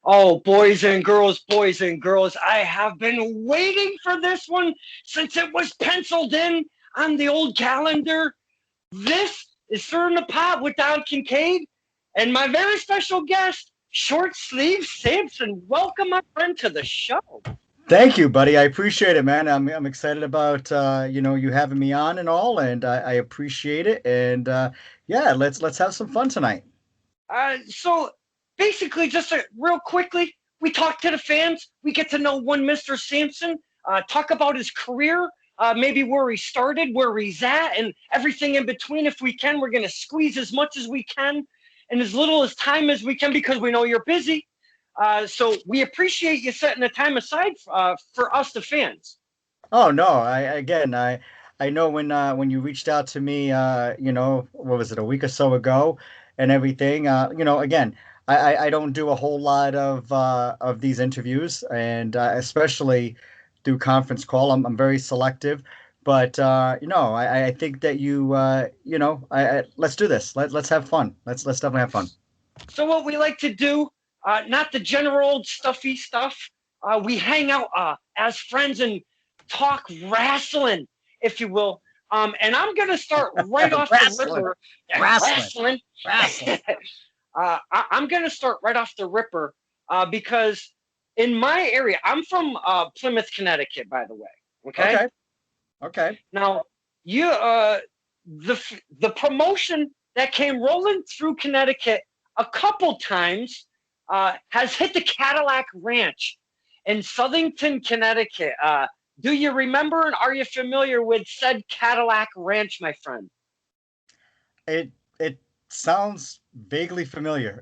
Oh, boys and girls, I have been waiting for this one since it was penciled in on the old calendar. This is Sir in the Pot with Don Kincaid and my very special guest, Short Sleeve Samson. Welcome, my friend, to the show. Thank you, buddy. I appreciate it, man. I'm excited about you having me on and all, and I appreciate it. And yeah, let's have some fun tonight. So basically, just real quickly, we talk to the fans. We get to know one Mr. Sampson, talk about his career, maybe where he started, where he's at, and everything in between. If we can, we're going to squeeze as much as we can in as little as time as we can because we know you're busy. So we appreciate you setting the time aside for us, the fans. Oh no, I know when you reached out to me, what was it, a week or so ago, and everything. Again, I don't do a whole lot of these interviews, and especially through conference call. I'm very selective. But I think that let's do this. Let's have fun. Let's definitely have fun. So what we like to do, not the general old stuffy stuff. We hang out as friends and talk wrestling, if you will. And I'm gonna start right off the Wrestling, ripper. wrestling, Wrestling. wrestling. I'm gonna start right off the ripper because in my area, I'm from Plymouth, Connecticut, by the way. Okay. Okay, okay. Now, you the promotion that came rolling through Connecticut a couple times has hit the Cadillac Ranch in Southington, Connecticut. Do you remember and are you familiar with said Cadillac Ranch, my friend? It sounds vaguely familiar.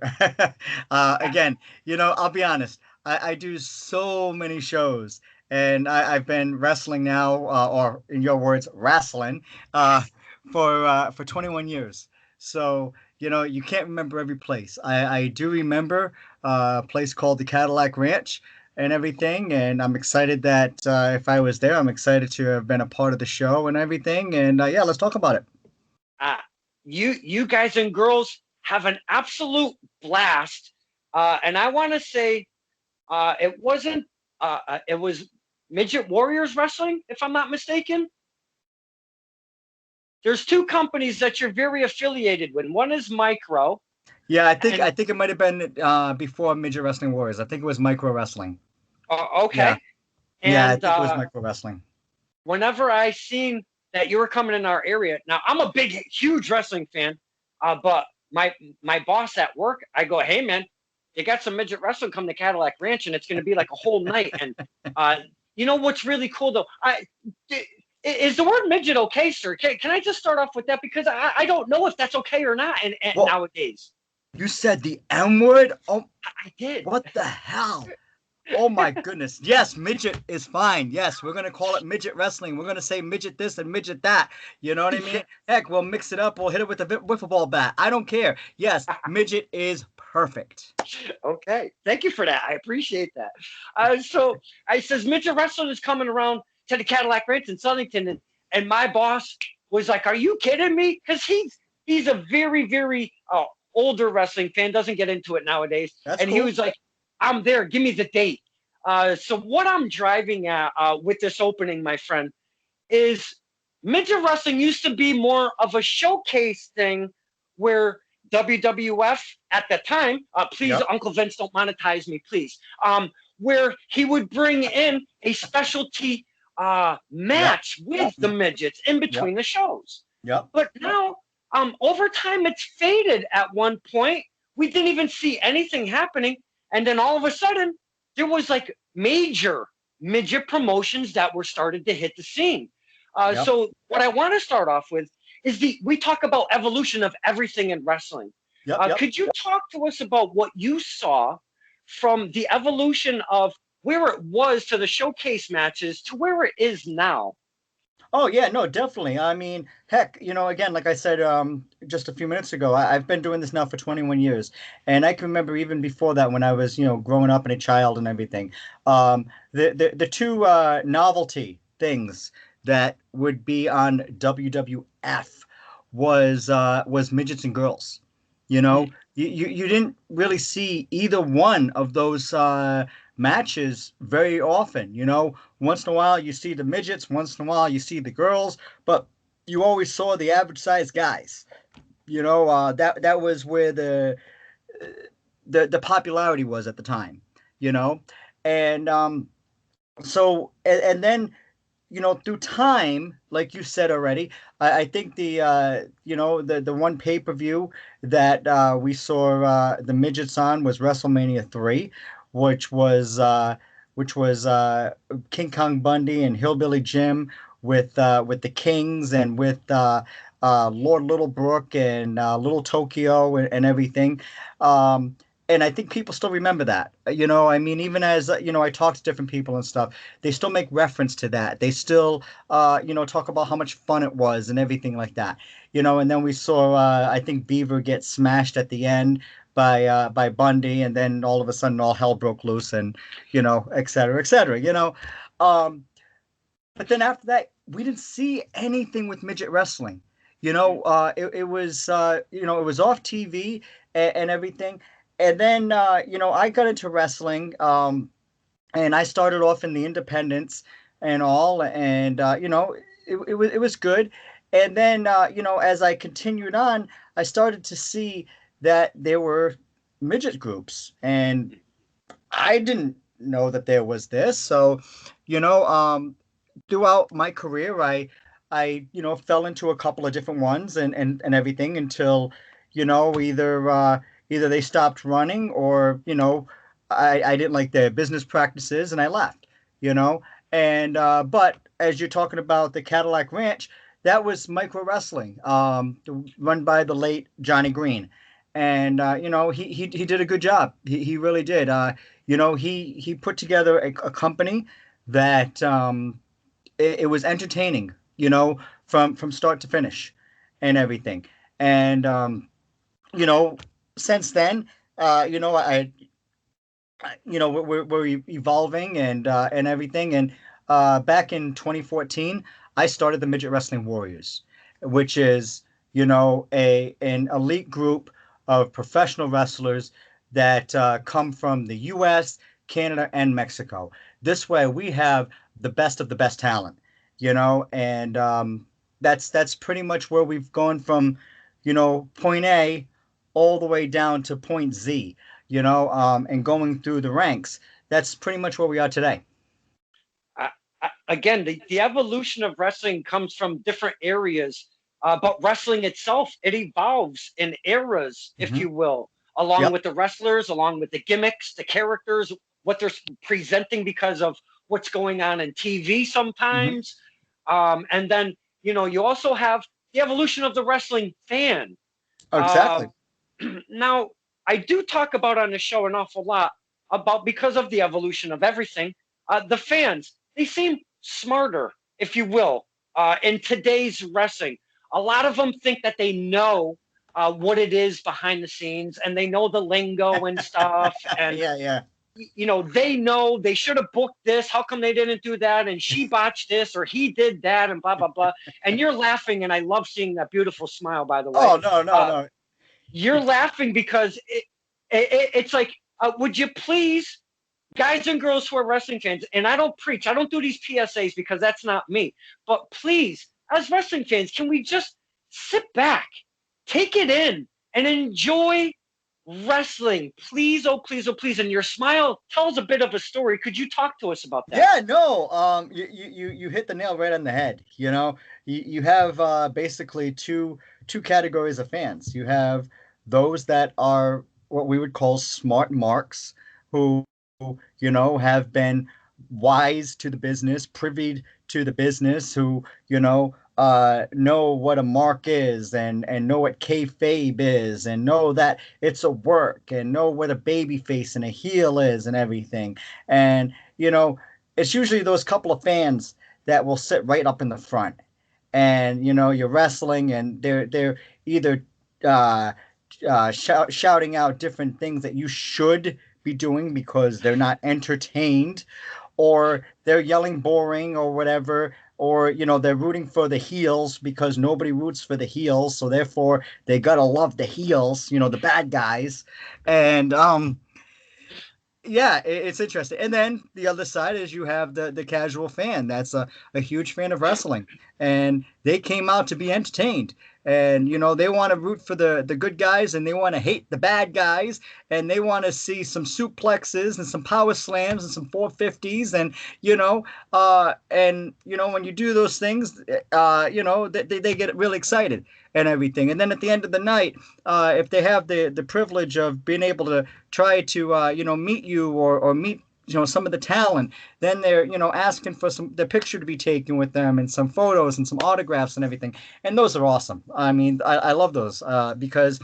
Again, I'll be honest. I do so many shows, and I've been wrestling now, or in your words, wrestling, for 21 years. So, you can't remember every place. I do remember a place called the Cadillac Ranch and everything, and I'm excited that if I was there, I'm excited to have been a part of the show and everything. And yeah, let's talk about it. Uh, you guys and girls have an absolute blast. And I want to say it was Midget Warriors Wrestling, if I'm not mistaken. There's two companies that you're very affiliated with. One is Micro, Yeah, I think and I think it might have been before Midget Wrestling Warriors. I think it was Micro Wrestling. Yeah, okay. yeah, I And think it was Micro Wrestling. whenever I seen that you were coming in our area, now I'm a big, huge wrestling fan, but my boss at work, I go, hey man, you got some midget wrestling come to Cadillac Ranch, and it's going to be like a whole night. And uh, you know what's really cool though? Is the word midget okay, sir? Can I just start off with that because I don't know if that's okay or not, and Well, nowadays. you said the M word? Oh, I did. what the hell? Oh my goodness. Yes, midget is fine. Yes, we're gonna call it midget wrestling. We're gonna say midget this and midget that. You know what I mean? Heck, we'll mix it up. We'll hit it with a wiffle ball bat. I don't care. Yes, midget is perfect. Okay, thank you for that. I appreciate that. So I says midget wrestling is coming around to the Cadillac Ranch in Southington, and my boss was like, "Are you kidding me?" Because he's a very older wrestling fan, doesn't get into it nowadays, That's and he cool. was like, "I'm there. Give me the date." So what I'm driving at with this opening, my friend, is midget wrestling used to be more of a showcase thing where WWF at the time, please, Yep. Uncle Vince, don't monetize me, please, where he would bring in a specialty Yep. match with the midgets in Yep. between the shows. Yep. But now, over time, it's faded at one point. We didn't even see anything happening. And then all of a sudden, there was like major midget promotions that were started to hit the scene. Yep. So what I want to start off with is we talk about evolution of everything in wrestling. Yep. Yep. Could you talk to us about what you saw from the evolution of where it was to the showcase matches to where it is now? Oh yeah, no, definitely. I mean, heck, again, like I said just a few minutes ago, I've been doing this now for 21 years, and I can remember even before that when I was, growing up and a child and everything. The two novelty things that would be on WWF was midgets and girls. You know, you didn't really see either one of those matches very often. You know, once in a while you see the midgets, once in a while you see the girls, but you always saw the average sized guys. You know, that was where the popularity was at the time. You know, and and then through time, like you said already, I think the one pay-per-view that we saw the midgets on was WrestleMania 3, which was uh, which was King Kong Bundy and Hillbilly Jim with the Kings and with Lord Littlebrook and Little Tokyo and everything. Um, and I think people still remember that. I mean, even as I talk to different people and stuff, they still make reference to that. They still, talk about how much fun it was and everything like that. And then we saw, I think Beaver get smashed at the end by Bundy, and then all of a sudden all hell broke loose, and et cetera, et cetera. Um, but then after that, we didn't see anything with midget wrestling. It was off TV and everything. And then, I got into wrestling. And I started off in the independents and all, and it was good. And then as I continued on, I started to see that there were midget groups, and I didn't know that there was this. So, you know, um, throughout my career, I fell into a couple of different ones and everything until either they stopped running, or I didn't like their business practices and I left. You know, and but as you're talking about the Cadillac Ranch, that was micro wrestling, run by the late Johnny Green, and he did a good job. He really did. He put together a company that it was entertaining, from start to finish and everything. And you know, since then, we're evolving and everything. And back in 2014, I started the Midget Wrestling Warriors, which is a an elite group of professional wrestlers that come from the U.S., Canada, and Mexico. This way, we have the best of the best talent, and that's pretty much where we've gone from, point A all the way down to point Z, and going through the ranks. That's pretty much where we are today. Again, the evolution of wrestling comes from different areas, but wrestling itself, it evolves in eras, if Hmm. you will, along Yep. with the wrestlers, along with the gimmicks, the characters, what they're presenting because of what's going on in TV Hmm. sometimes. And then, you also have the evolution of the wrestling fan. Oh, Uh, exactly. Now, I do talk about on the show an awful lot about, because of the evolution of everything, the fans, they seem smarter, if you will, in today's wrestling. A lot of them think that they know what it is behind the scenes, and they know the lingo and stuff. And, Yeah, yeah. they know they should have booked this. How come they didn't do that? And she botched this, or he did that, and blah, blah, blah. And you're laughing, and I love seeing that beautiful smile, by the way. Oh, no, no, Uh, no. you're laughing because it's like, would you please, guys and girls who are wrestling fans, and I don't preach, I don't do these PSAs because that's not me, but please, as wrestling fans, can we just sit back, take it in, and enjoy wrestling? Please, oh, please, oh, please. And your smile tells a bit of a story. Could you talk to us about that? Yeah, no. You hit the nail right on the head. You have basically two categories of fans. You have those that are what we would call smart marks, who have been wise to the business, privy to the business, who know what a mark is, and know what kayfabe is, and know that it's a work, and know what a baby face and a heel is, and everything. And it's usually those couple of fans that will sit right up in the front, and you're wrestling, and they're either uh, shouting out different things that you should be doing because they're not entertained, or they're yelling boring or whatever, or they're rooting for the heels because nobody roots for the heels, so therefore they gotta love the heels, the bad guys. And yeah, it's interesting. And then the other side is you have the casual fan that's a huge fan of wrestling, and they came out to be entertained. And they want to root for the good guys, and they want to hate the bad guys, and they want to see some suplexes and some power slams and some 450s, and when you do those things, they get really excited and everything. And then at the end of the night, if they have the privilege of being able to try to meet you or meet some of the talent, then they're asking for their picture to be taken with them and some photos and some autographs and everything. And those are awesome. I mean, I love those because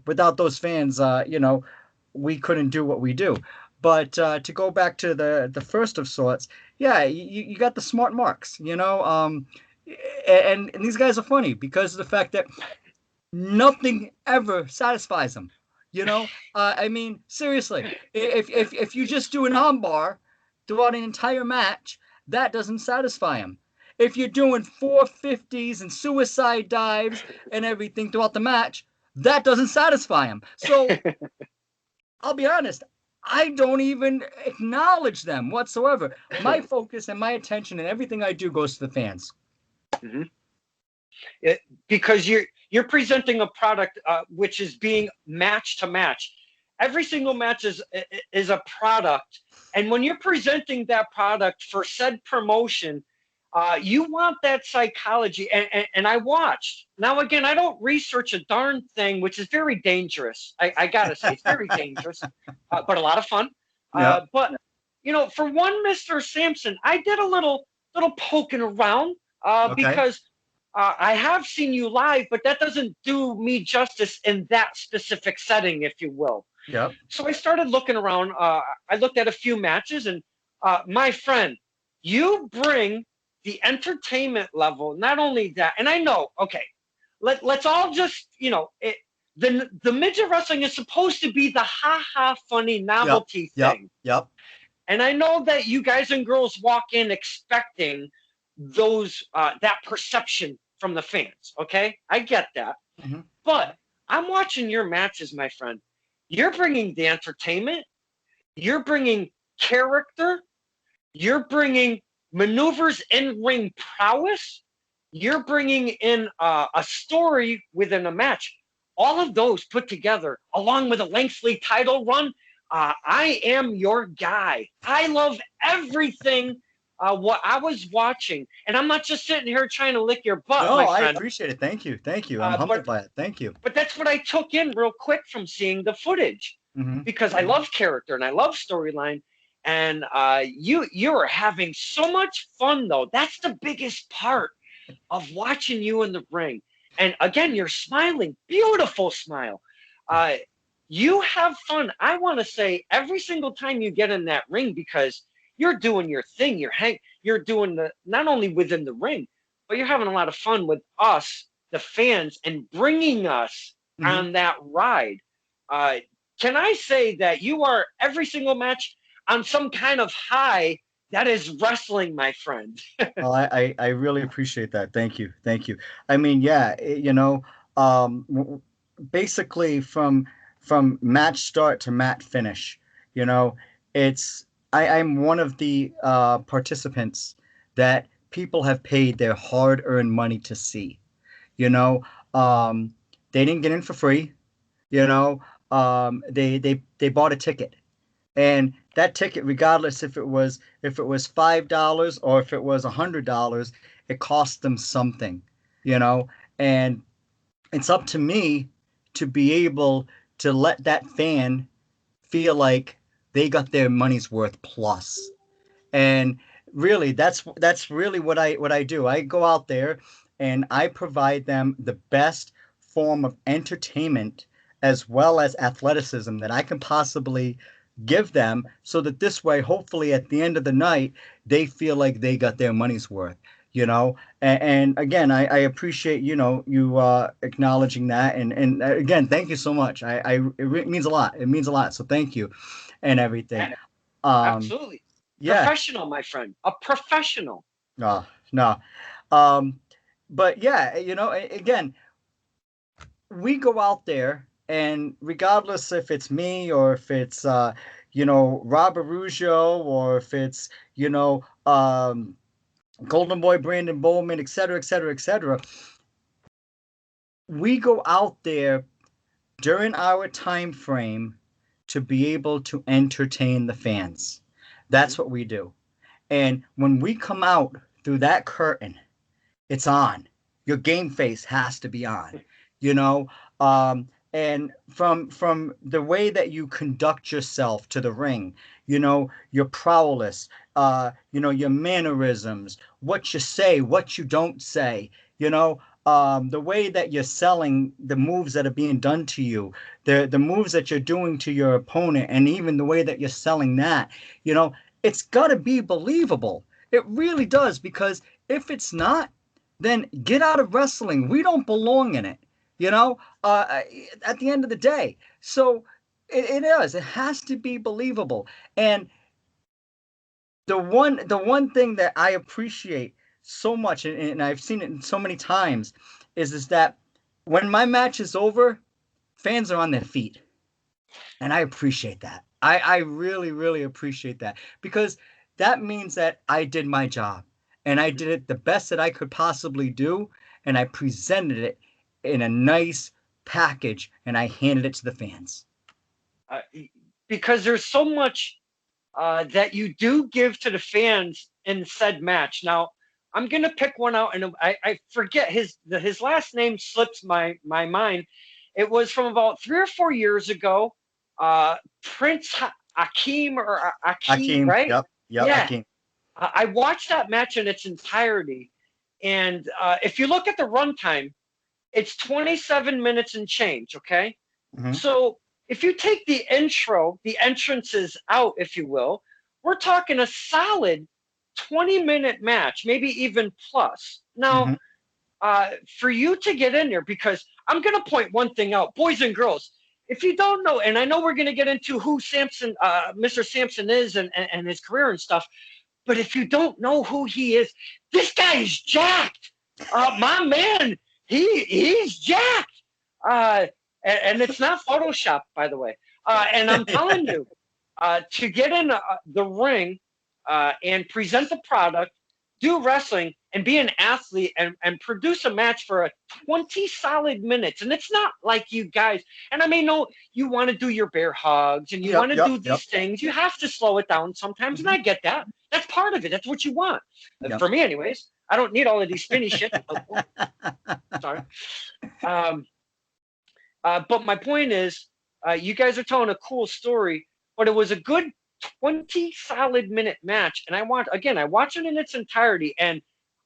without those fans, we couldn't do what we do. But to go back to the first of sorts, yeah, you got the smart marks, and these guys are funny because of the fact that nothing ever satisfies them. I mean, seriously, if you just do an armbar throughout an entire match, that doesn't satisfy them. If you're doing 450s and suicide dives and everything throughout the match, that doesn't satisfy them. So I'll be honest, I don't even acknowledge them whatsoever. My focus and my attention and everything I do goes to the fans. Mm-hmm. Because you're presenting a product which is being match to match. Every single match is a product, and when you're presenting that product for said promotion, you want that psychology. And I watched. Now again, I don't research a darn thing, which is very dangerous. I gotta say, it's very dangerous, but a lot of fun. Yeah. But for one, Mr. Sampson, I did a little poking around because. I have seen you live, but that doesn't do me justice in that specific setting, if you will. Yeah. So I started looking around. I looked at a few matches, and my friend, you bring the entertainment level. Not only that, and I know, okay, let's all just, the midget wrestling is supposed to be the ha-ha funny novelty thing. Yep. And I know that you guys and girls walk in expecting that perception from the fans. Okay, I get that. Mm-hmm. But I'm watching your matches, my friend. You're bringing the entertainment. You're bringing character. You're bringing maneuvers in ring prowess. You're bringing in a story within a match. All of those put together, along with a lengthy title run. I am your guy. I love everything. What I was watching, and I'm not just sitting here trying to lick your butt, my friend. I appreciate it. Thank you. I'm humbled by it. Thank you. But that's what I took in real quick from seeing the footage, because I love character and I love storyline, and you are having so much fun though. That's the biggest part of watching you in the ring. And again, you're smiling, beautiful smile. You have fun. I want to say every single time you get in that ring, because you're doing your thing. You're doing not only within the ring, but you're having a lot of fun with us, the fans, and bringing us on that ride. Can I say that you are every single match on some kind of high that is wrestling, my friend? Well, I really appreciate that. Thank you. I mean, yeah, basically from match start to match finish, it's I'm one of the participants that people have paid their hard-earned money to see. They didn't get in for free. They bought a ticket, and that ticket, regardless if it was $5 or if it was $100, it cost them something. And it's up to me to be able to let that fan feel like they got their money's worth plus. And really, that's really what I do. I go out there and I provide them the best form of entertainment as well as athleticism that I can possibly give them, so that this way, hopefully at the end of the night, they feel like they got their money's worth. And again, I appreciate you acknowledging that, and again, thank you so much. It means a lot. It means a lot. So thank you, and everything. Absolutely. Yeah. Professional, my friend. A professional. Oh, no. Um, but yeah, again, we go out there, and regardless if it's me or if it's Rob Araujo, or if it's Golden Boy Brandon Bowman, et cetera, et cetera, et cetera, we go out there during our time frame to be able to entertain the fans. Mhm. That's what we do. And when we come out through that curtain, it's on. Your game face has to be on, you know. And from the way that you conduct yourself to the ring, your prowess, your mannerisms, what you say, what you don't say, the way that you're selling the moves that are being done to you, the moves that you're doing to your opponent, and even the way that you're selling that, it's got to be believable. It really does, because if it's not, then get out of wrestling. We don't belong in it, you know, at the end of the day. So it is. It has to be believable. And the one thing that I appreciate so much, and I've seen it so many times, is that when my match is over, fans are on their feet. And I appreciate that. I really, really appreciate that, because that means that I did my job, and I did it the best that I could possibly do, and I presented it in a nice package, and I handed it to the fans. Uh, because there's so much that you do give to the fans in said match. Now, I'm gonna pick one out, and I forget his last name slips my mind. It was from about 3 or 4 years ago. Prince Akeem or Aki, Akeem, right? yep, yep, Yeah, Akeem. I watched that match in its entirety, and if you look at the runtime, it's 27 minutes and change. Okay, Hmm. so if you take the intro, the entrances out, if you will, we're talking a solid 20-minute match, maybe even plus. Now, Hmm. for you to get in there, because I'm going to point one thing out, boys and girls, if you don't know, and I know we're going to get into who Samson, Mr. Samson is, and his career and stuff, but if you don't know who he is, this guy is jacked. My man, he's jacked. Uh, and it's not Photoshop, by the way. And I'm telling you, to get in the ring and present the product, do wrestling, and be an athlete, and produce a match for 20 solid minutes. And it's not like you guys, and I mean, no, you want to do your bear hugs and you Yep, want to yep, do yep. these things. You have to slow it down sometimes. And Hmm. I get that. That's part of it. That's what you want. Yep. For me, anyways. I don't need all of these spinny shit. Oh, sorry. Um, but my point is, you guys are telling a cool story, but it was a good 20 solid minute match. And I watched it in its entirety. And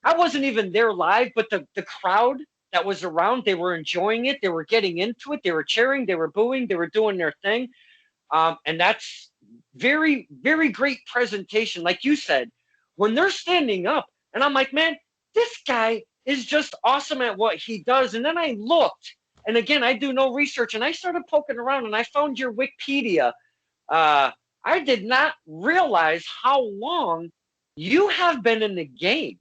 I wasn't even there live, but the crowd that was around, they were enjoying it. They were getting into it. They were cheering. They were booing. They were doing their thing. And that's very, very great presentation. Like you said, when they're standing up, and I'm like, man, this guy is just awesome at what he does. And then I looked, and again, I do no research, and I started poking around, and I found your Wikipedia. Uh, I did not realize how long you have been in the game.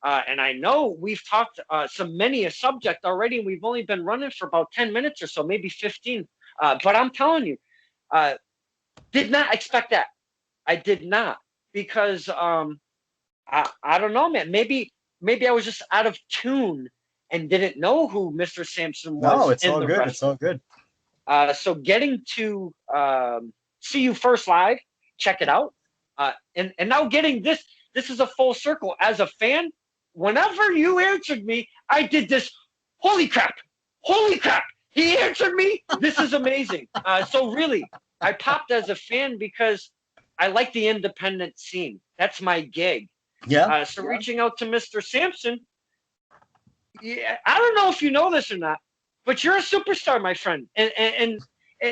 And I know we've talked many a subject already, and we've only been running for about 10 minutes or so, maybe 15. But I'm telling you, uh, did not expect that. I did not, because I don't know, man. Maybe I was just out of tune and didn't know who Mr. Sampson No, was it's in all the good. It's all wrestling. good. So getting to see you first live, check it out, and now getting this. This is a full circle. As a fan, whenever you answered me, I did this. Holy crap! Holy crap! He answered me. This is amazing. So really, I popped as a fan because I like the independent scene. That's my gig. Yeah. So reaching out to Mr. Sampson, yeah, I don't know if you know this or not, but you're a superstar, my friend, and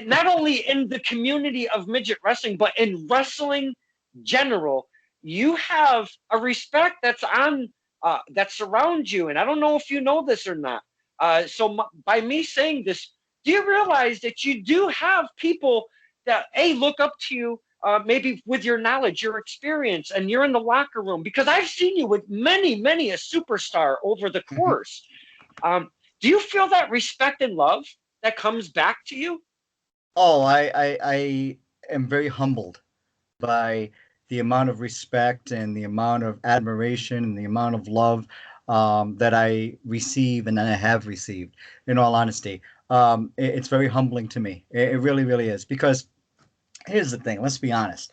not only in the community of midget wrestling, but in wrestling general, you have a respect that's on that surrounds you, and I don't know if you know this or not. By me saying this, do you realize that you do have people that look up to you? maybe with your knowledge, your experience, and you're in the locker room, because I've seen you with many a superstar over the Mhm. course. Um, do you feel that respect and love that comes back to you? Oh, I am very humbled by the amount of respect and the amount of admiration and the amount of love that I receive and that I have received, in all honesty. It's very humbling to me. It really, really is. Because here's the thing, let's be honest.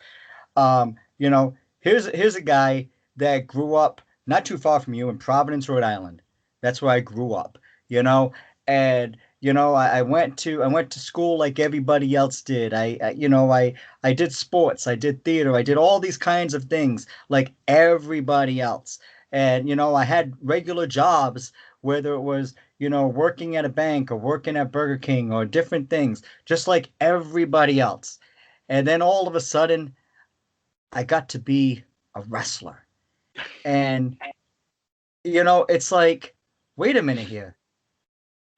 You know, here's a guy that grew up not too far from you in Providence, Rhode Island. That's where I grew up, you know, and I went to school like everybody else did. I did sports, I did theater, I did all these kinds of things like everybody else. And I had regular jobs, whether it was, working at a bank or working at Burger King or different things, just like everybody else. And then all of a sudden, I got to be a wrestler. And, it's like, wait a minute here.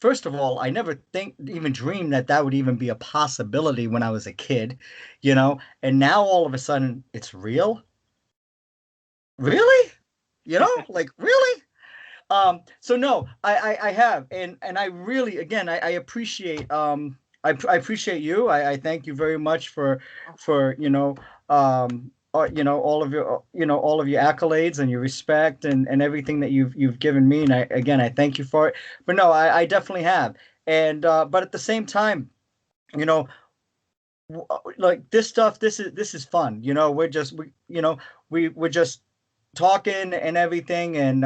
First of all, I never even dreamed that that would even be a possibility when I was a kid, and now all of a sudden it's real. Really? Like really? So no, I have, and I really, again, I appreciate, I appreciate you. I thank you very much for all of your accolades and your respect and everything that you've given me. And I thank you for it. But no, I definitely have. And but at the same time, you know, like this stuff, this is fun. We're just talking and everything, and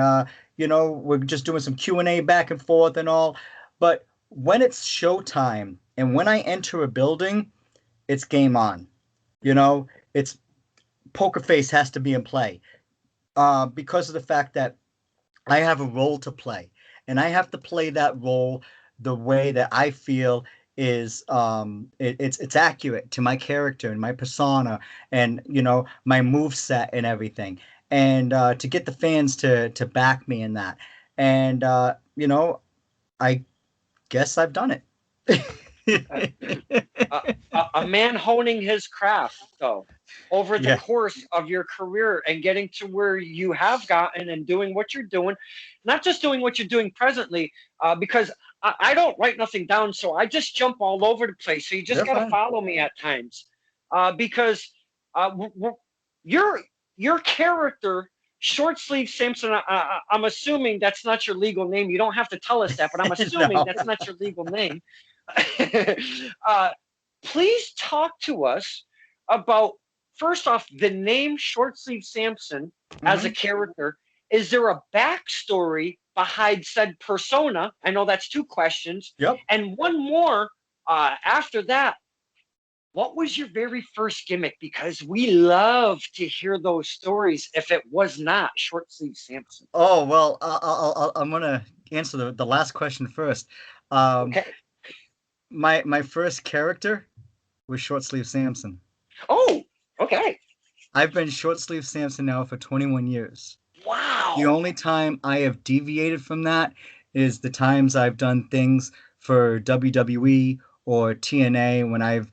we're just doing some Q&A back and forth and all. But when it's showtime and when I enter a building, it's game on. It's poker face has to be in play, because of the fact that I have a role to play, and I have to play that role the way that I feel is it's accurate to my character and my persona, and my move set and everything, and to get the fans to back me in that. And I guess I've done it. a, a man honing his craft, though, over the Yeah. course of your career and getting to where you have gotten and doing what you're doing, not just doing what you're doing presently, because I don't write nothing down, so I just jump all over the place. So you just You're got to fine. follow me at times, because your your character. Short sleeve Samson. I'm assuming that's not your legal name. You don't have to tell us that, but I'm assuming No. that's not your legal name. uh, please talk to us about, first off, the name Short Sleeve Samson as a Hmm. character. Is there a backstory behind said persona? I know that's two questions. Yep. And one more, after that, what was your very first gimmick? Because we love to hear those stories if it was not Short Sleeve Samson. Oh well, I'm gonna answer the last question first. Um, Okay. my first character was Short Sleeve Samson. Oh, okay. I've been Short Sleeve Samson now for 21 years. The Wow. only time I have deviated from that is the times I've done things for WWE or TNA when I've,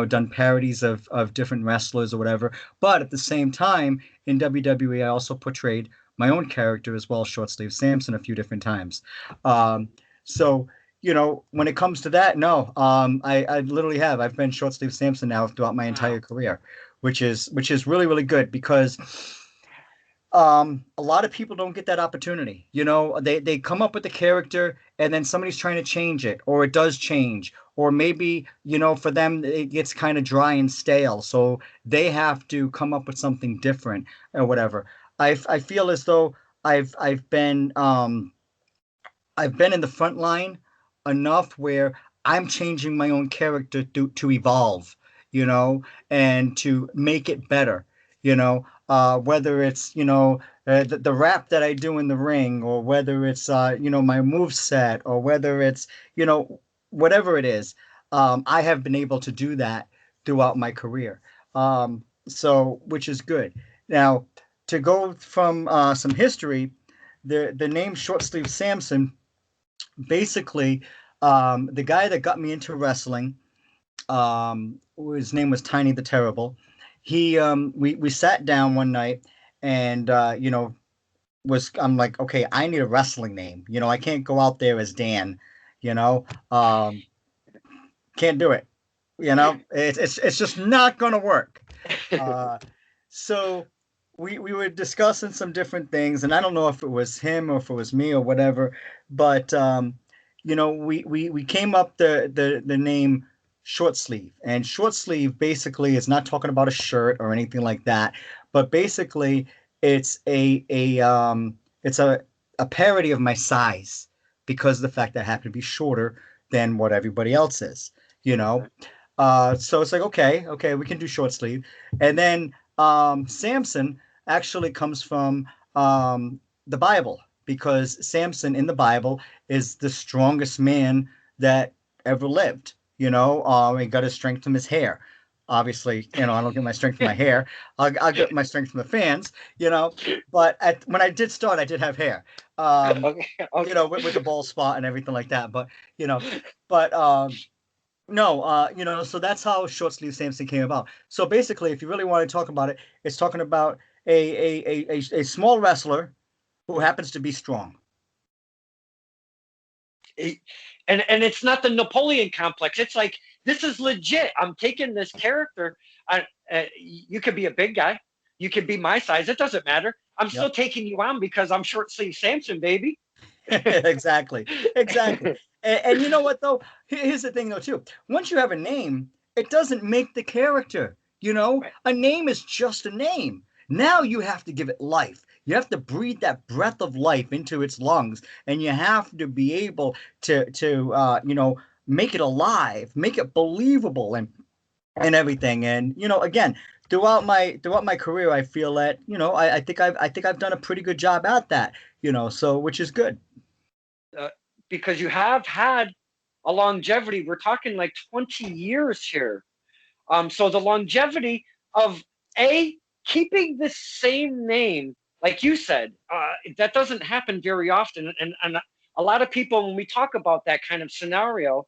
done parodies of different wrestlers or whatever. But at the same time, in WWE, I also portrayed my own character as well, Short Sleeve Samson, a few different times. Um, so, when it comes to that, no, I literally have. I've been Short Sleeve Samson now throughout my entire Wow. career, which is really, really good because a lot of people don't get that opportunity. They come up with the character and then somebody's trying to change it, or it does change, or maybe, for them it gets kind of dry and stale. So they have to come up with something different or whatever. I feel as though I've been in the front line enough where I'm changing my own character to evolve, and to make it better, whether it's, the rap that I do in the ring, or whether it's, my move set, or whether it's, whatever it is, I have been able to do that throughout my career. So, which is good. Now, to go from some history, the name Short Sleeve Samson, basically, the guy that got me into wrestling, his name was Tiny the Terrible. We sat down one night, and I'm like, okay, I need a wrestling name. I can't go out there as Dan. You know, um, can't do it. It's just not gonna work. Uh, so we were discussing some different things, and I don't know if it was him or if it was me or whatever, but we came up the name short sleeve, and short sleeve basically is not talking about a shirt or anything like that, but basically it's it's a parody of my size because of the fact that I happen to be shorter than what everybody else is, you know. So it's like, okay, we can do short sleeve. And then Samson actually comes from the Bible, because Samson in the Bible is the strongest man that ever lived. He got his strength from his hair. Obviously, I don't get my strength from my hair. I'll get my strength from the fans, But when I did start, I did have hair, Okay, okay. with the bald spot and everything like that. You know, but no, so that's how short sleeve Samson came about. So basically, if you really want to talk about it, it's talking about a small wrestler who happens to be strong. And it's not the Napoleon complex. It's like, this is legit. I'm taking this character. You could be a big guy. You could be my size. It doesn't matter. I'm still Yep. taking you on because I'm short sleeve Samson, baby. Exactly. Exactly. And you know what though? Here's the thing though too. Once you have a name, it doesn't make the character. Right. A name is just a name. Now you have to give it life. You have to breathe that breath of life into its lungs, and you have to be able to make it alive, make it believable, and everything. And again, throughout my career, I feel that I think I've done a pretty good job at that. So which is good. uh, because you have had a longevity. We're talking like 20 years here. So the longevity of a keeping the same name, like you said, that doesn't happen very often. And a lot of people, when we talk about that kind of scenario,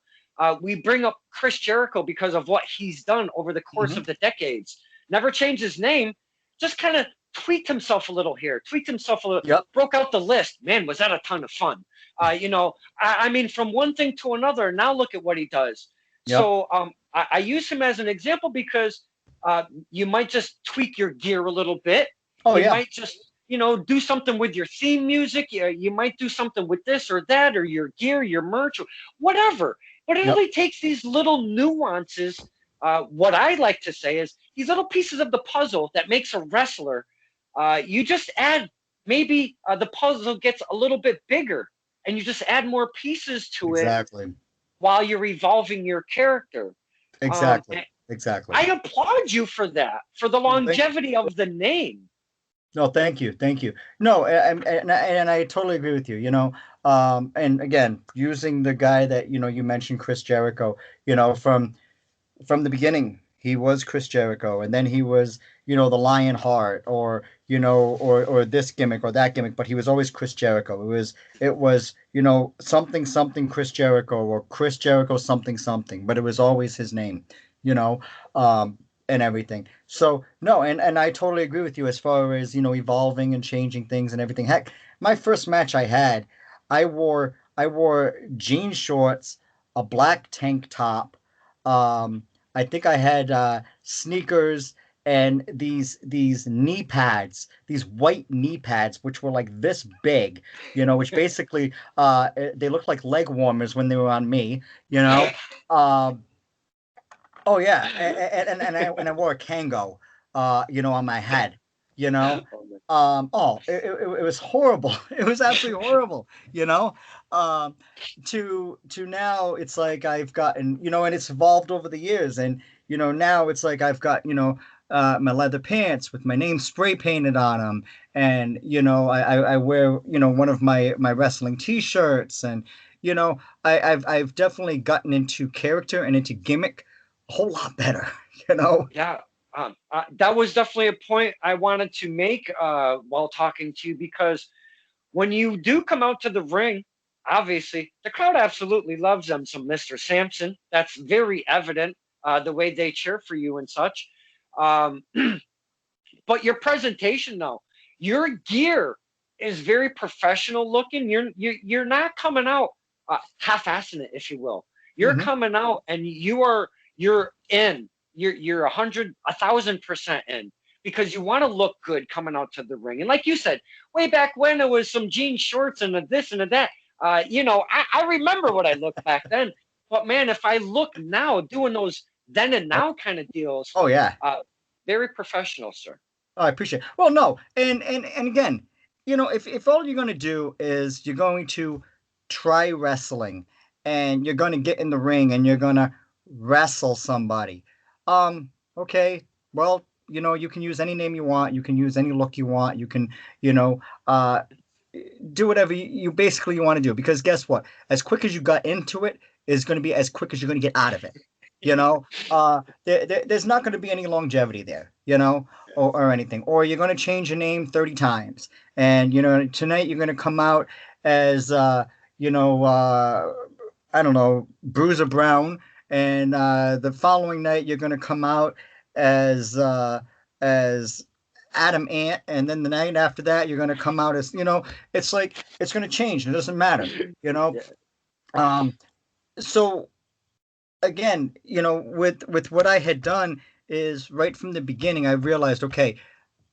we bring up Chris Jericho because of what he's done over the course Hmm. of the decades. Never changed his name, just kind of tweaked himself a little here, tweaked himself a little, Yep. broke out the list. Man, was that a ton of fun. I mean, from one thing to another, now look at what he does. Yep. So I use him as an example because you might just tweak your gear a little bit. Oh You yeah. might just, do something with your theme music. You might do something with this or that, or your gear, your merch, or whatever. But it Yep. only takes these little nuances. What I like to say is these little pieces of the puzzle that makes a wrestler. You just add, maybe the puzzle gets a little bit bigger, and you just add more pieces to it Exactly. while you're evolving your character. Exactly. And Exactly. I applaud you for that, for the No, thank you. longevity of the name. No, thank you. Thank you. No, and I totally agree with you. And again, using the guy that you mentioned, Chris Jericho. From the beginning, he was Chris Jericho, and then he was, the Lion Heart, or or this gimmick or that gimmick, but he was always Chris Jericho. It was something something Chris Jericho, or Chris Jericho something something, but it was always his name, you know, um, and everything. So no, and I totally agree with you as far as evolving and changing things and everything. Heck, my first match I had, I wore jean shorts, a black tank top. I think I had sneakers and these knee pads, these white knee pads, which were like this big, which basically they looked like leg warmers when they were on me, you know. Um, oh yeah, and I wore a Kango, on my head, you know. It was horrible. It was absolutely horrible, you know. Um, to now, it's like I've gotten, and it's evolved over the years, and now it's like I've got, my leather pants with my name spray painted on them, and I wear, one of my wrestling T-shirts, and I've definitely gotten into character and into gimmick a whole lot better, you know. Yeah, that was definitely a point I wanted to make while talking to you, because when you do come out to the ring, obviously the crowd absolutely loves them some Mr. Sampson. That's very evident, the way they cheer for you and such. Um, but your presentation, though, your gear is very professional looking. You're not coming out half-assing it, if you will. You're Hmm. coming out and you're in. You're 1,000% in because you want to look good coming out to the ring. And like you said, way back when it was some jean shorts and a this and a that. I remember what I looked back then. But man, if I look now doing those then and Oh, now kind of deals, oh yeah. uh, very professional, sir. Oh, I appreciate it. Well, no, and again, if all you're going to do is you're going to try wrestling and you're going to get in the ring and you're going to wrestle somebody, okay, well, you can use any name you want, you can use any look you want, you can, you know, uh, do whatever you basically you want to do because guess what? As quick as you got into it is going to be as quick as you're going to get out of it. There's not going to be any longevity there, or anything. Or you're going to change your name 30 times, and tonight you're going to come out as you know I don't know, Bruiser Brown, and the following night you're going to come out as as Adam Ant, and then the night after that you're going to come out as it's like it's going to change. It doesn't matter, you know. Yeah. Um, so again, with what I had done is right from the beginning, I realized, okay,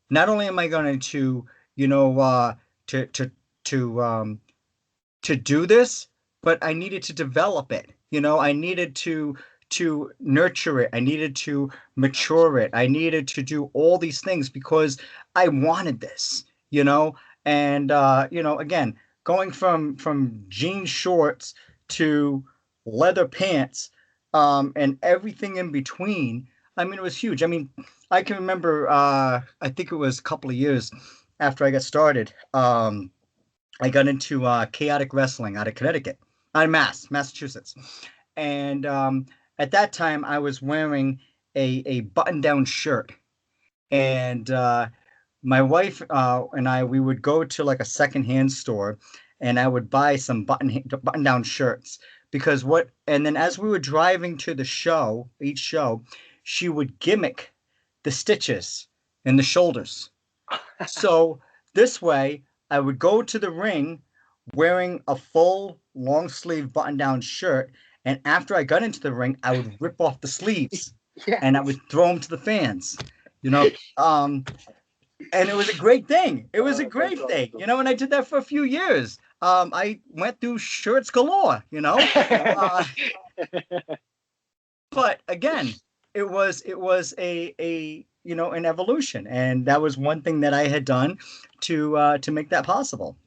not only am I going to, you know, to to to to do this, but I needed to develop it. I needed to nurture it. I needed to mature it. I needed to do all these things because I wanted this, and again, going from jean shorts to leather pants, and everything in between. I mean, it was huge. I mean, I can remember, I think it was a couple of years after I got started. I got into chaotic wrestling out of Connecticut, out of Massachusetts. And at that time, I was wearing a button-down shirt. And my wife and I, we would go to like a secondhand store, and I would buy some button-down shirts because and then as we were driving to the show, each show, she would gimmick the stitches in the shoulders. So this way, I would go to the ring wearing a full long sleeve button down shirt. And after I got into the ring, I would rip off the sleeves Yeah. and I would throw them to the fans, you know. Um, and it was a great thing. It was a That's great thing, awesome. and I did that for a few years. I went through shirts galore, Uh, but again, it was an evolution, and that was one thing that I had done to make that possible.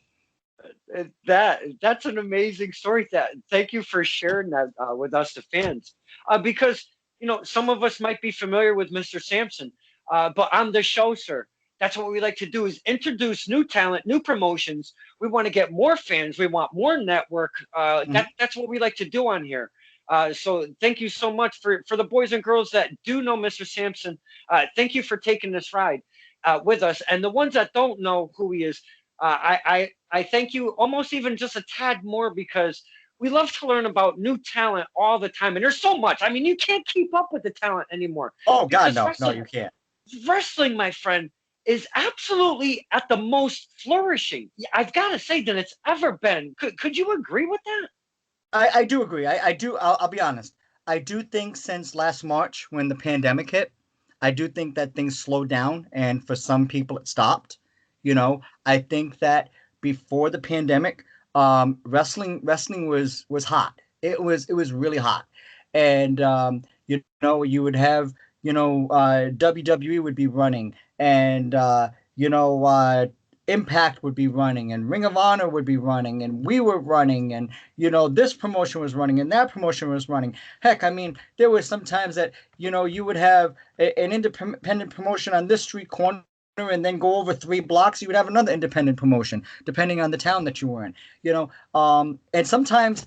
That's an amazing story. That thank you for sharing that with us, the fans, because some of us might be familiar with Mr. Sampson, but on the show, sir, that's what we like to do is introduce new talent, new promotions. We want to get more fans. We want more network. Mhm. That's what we like to do on here. So thank you so much for the boys and girls that do know Mr. Sampson. Thank you for taking this ride with us, and the ones that don't know who he is. I thank you almost even just a tad more because we love to learn about new talent all the time. And there's so much. I mean, you can't keep up with the talent anymore Oh God, because no, no, you can't. wrestling, my friend, is absolutely at the most flourishing. I've got to say that it's ever been. Could you agree with that? I do agree. I do. I'll be honest. I do think since last March, when the pandemic hit, I do think that things slowed down, and for some people, it stopped. I think that before the pandemic, wrestling was hot. It was really hot, and you would have WWE would be running, and Impact would be running, and Ring of Honor would be running, and we were running, and this promotion was running and that promotion was running. Heck, I mean, there was sometimes that you would have an independent promotion on this street corner, and then go over 3 blocks, you would have another independent promotion depending on the town that you were in. And sometimes,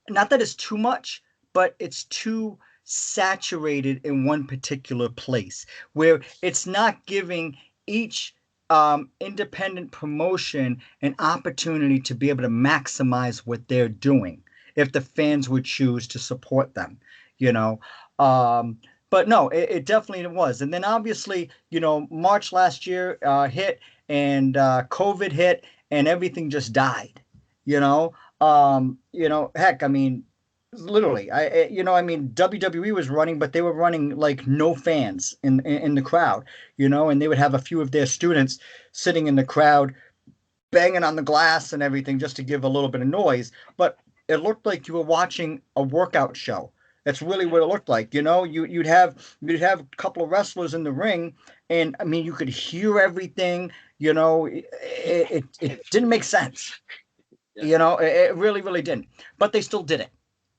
not that it's too much, but it's too saturated in one particular place where it's not giving each independent promotion an opportunity to be able to maximize what they're doing if the fans would choose to support them. you know um But no, it definitely was. And then obviously, March last year hit, and COVID hit, and everything just died. You know, heck, I mean, literally, I mean, WWE was running, but they were running like no fans in the crowd. And they would have a few of their students sitting in the crowd, banging on the glass and everything just to give a little bit of noise. But it looked like you were watching a workout show. That's really what it looked like. You'd have a couple of wrestlers in the ring, and I mean you could hear everything. It didn't make sense. Yeah. It really really didn't. But they still did it,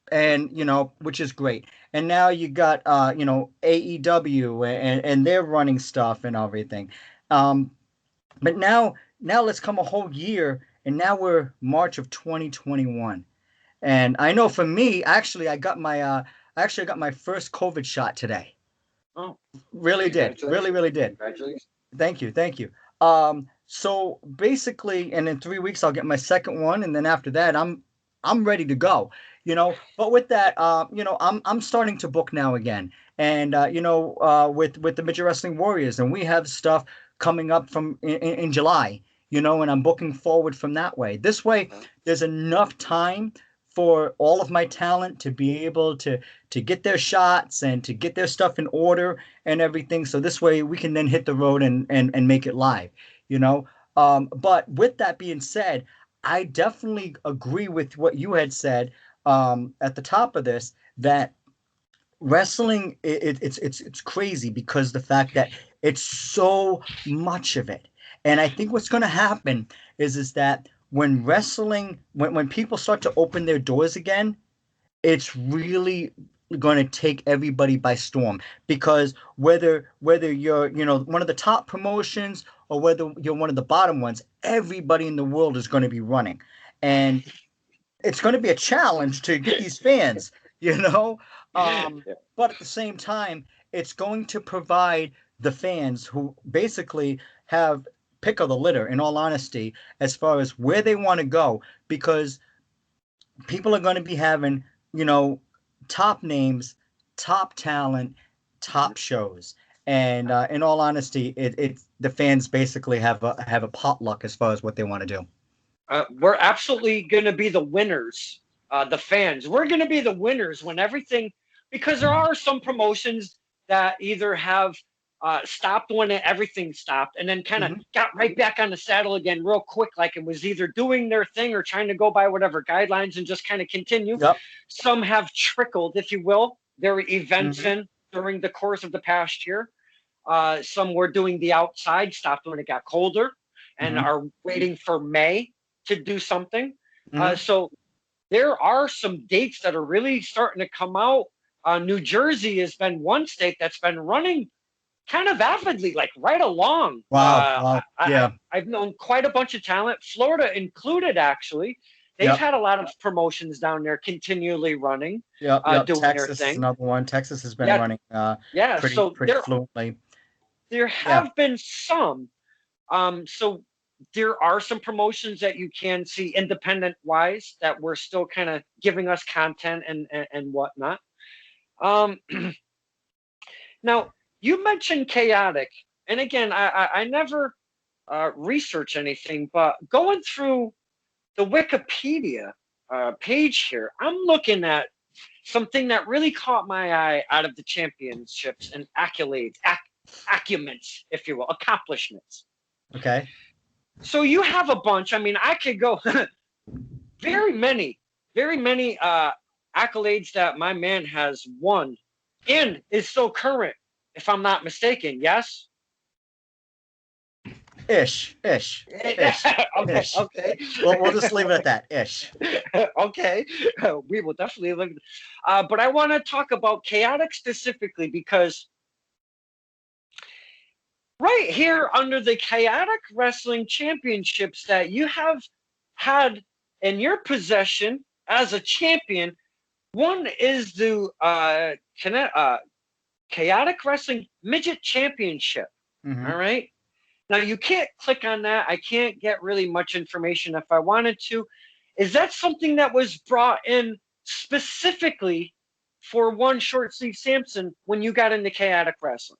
and which is great. And now you got AEW, and they're running stuff and everything. But now let's come a whole year, and now we're March of 2021. And I know for me, actually, I got my first COVID shot today. Oh, Really did, really, really did. congratulations. Thank you, thank you. So basically, and in 3 weeks I'll get my second one, and then after that, I'm ready to go. But with that, I'm starting to book now again, and with the Midget Wrestling Warriors, and we have stuff coming up from in July. And I'm booking forward from that way. This way, there's enough time for all of my talent to be able to get their shots and to get their stuff in order and everything. So this way we can then hit the road and make it live, you know. But with that being said, I definitely agree with what you had said at the top of this, that wrestling it's crazy because the fact that it's so much of it. And I think what's going to happen is that when people start to open their doors again, it's really going to take everybody by storm, because whether you're one of the top promotions or whether you're one of the bottom ones, everybody in the world is going to be running, and it's going to be a challenge to get these fans, you know. Um, Yeah. but at the same time, it's going to provide the fans who basically have pick of the litter, in all honesty, as far as where they want to go, because people are going to be having, you know, top names, top talent, top shows. And in all honesty, it the fans basically have a potluck as far as what they want to do. We're absolutely going to be the winners. The fans, we're going to be the winners when everything, because there are some promotions that either have stopped when everything stopped and then kind of Hmm. got right back on the saddle again real quick, like it was either doing their thing or trying to go by whatever guidelines and just kind of continue. Yep. Some have trickled, if you will, their events Hmm. in during the course of the past year. Some were doing the outside, stopped when it got colder, and Hmm. are waiting for May to do something. Hmm. So there are some dates that are really starting to come out. New Jersey has been one state that's been running kind of avidly, like right along. Wow. Wow. Yeah. I've known quite a bunch of talent, Florida included, actually. They've Yep. had a lot of promotions down there continually running, Yep. Yep. doing their Texas is thing. another one. Texas has been Yeah, running yeah. pretty So pretty fluently. there Yeah. have been some. So there are some promotions that you can see independent wise that we're still kind of giving us content and whatnot. Um, Now you mentioned chaotic, and again, I never research anything, but going through the Wikipedia page here, I'm looking at something that really caught my eye out of the championships and accolades, accuments, if you will, accomplishments. Okay. So you have a bunch. I mean, I could go very many, very many accolades that my man has won and is still current, if I'm not mistaken. Yes. Ish. Ish. Ish. Okay. Ish. Okay. We'll just leave it at that. Ish. Okay. We will definitely look. But I want to talk about chaotic specifically because right here under the chaotic wrestling championships that you have had in your possession as a champion, one is the chaotic wrestling midget championship. Hmm. All right. Now you can't click on that. I can't get really much information if I wanted to. Is that something that was brought in specifically for one short sleeve Samson when you got into chaotic wrestling?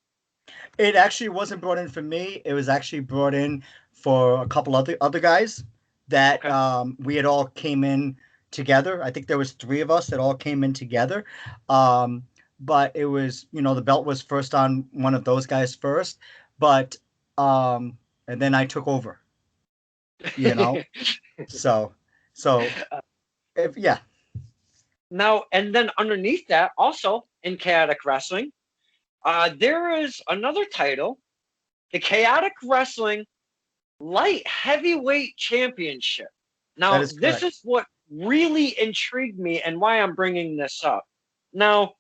It actually wasn't brought in for me. It was actually brought in for a couple other guys that Okay. we had all came in together. I think there was three of us that all came in together. Um, but it was, the belt was first on one of those guys first, but and then I took over, you know. So so yeah. Now, and then underneath that, also in chaotic wrestling, there is another title, the Chaotic Wrestling Light Heavyweight Championship. That Now, is this correct. is what really intrigued me and why I'm bringing this up. Now,